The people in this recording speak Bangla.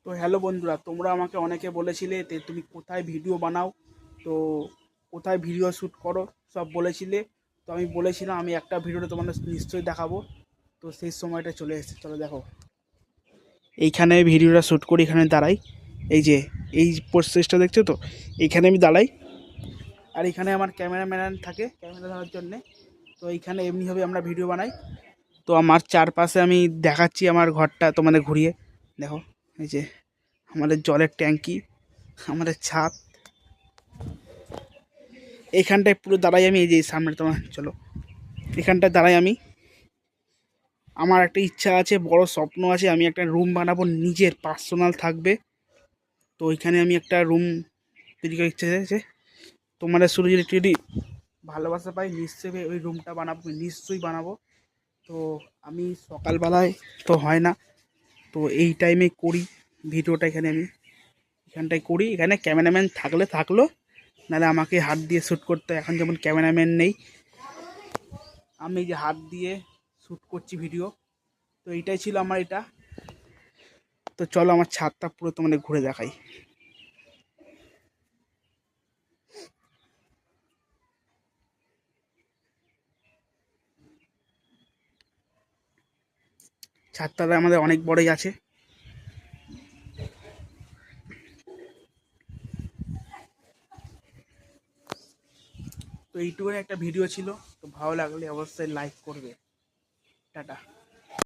তো হ্যালো বন্ধুরা, তোমরা আমাকে অনেকে বলেছিলে তুমি কোথায় ভিডিও বানাও, তো কোথায় ভিডিও শ্যুট করো সব বলেছিলে। তো আমি বলেছিলাম আমি একটা ভিডিওতে তোমাদের নিশ্চয়ই দেখাবো। তো সেই সময়টা চলে এসেছে, চলো দেখো। এইখানে ভিডিওটা শ্যুট করি, এখানে দাঁড়াই। এই যে এই প্রসেসটা দেখছো তো, এইখানে আমি দাঁড়াই। আর এখানে আমার ক্যামেরাম্যান থাকে ক্যামেরা ধরার জন্যে। তো এইখানে এমনিভাবে আমরা ভিডিও বানাই। তো আমার চারপাশে আমি দেখাচ্ছি আমার ঘরটা তোমাদের ঘুরিয়ে দেখো। এই যে আমাদের জলের ট্যাঙ্কি, আমাদের ছাদ, এইখানটায় পুরো দাঁড়াই আমি। এই যে সামনে তোমার চলো, এখানটায় দাঁড়াই আমি। আমার একটা ইচ্ছা আছে, বড় স্বপ্ন আছে, আমি একটা রুম বানাবো নিজের পার্সোনাল থাকবে। তো ওইখানে আমি একটা রুম তৈরি করার ইচ্ছা আছে। তোমাদের শুরু যদি ভালোবাসা পাই নিশ্চয়ই ওই রুমটা বানাবো, নিশ্চয়ই বানাবো। তো আমি সকালবেলায় তো হয় না, তো এই টাইমে করি ভিডিওটা। এখানে আমি এখানটায় করি, এখানে ক্যামেরাম্যান থাকলে থাকলো, নাহলে আমাকে হাত দিয়ে শ্যুট করতে হয়। এখন যেমন ক্যামেরাম্যান নেই, আমি যে হাত দিয়ে শ্যুট করছি ভিডিও। তো এইটাই ছিল আমার এটা। তো চলো আমার ছাদটা পুরো তোমাদের ঘুরে দেখাই। ছাদটা আমাদের অনেক বড়ই আছে। তো এইটুকুই একটা ভিডিও ছিল। তো ভালো লাগলে অবশ্যই লাইক করবে। টাটা।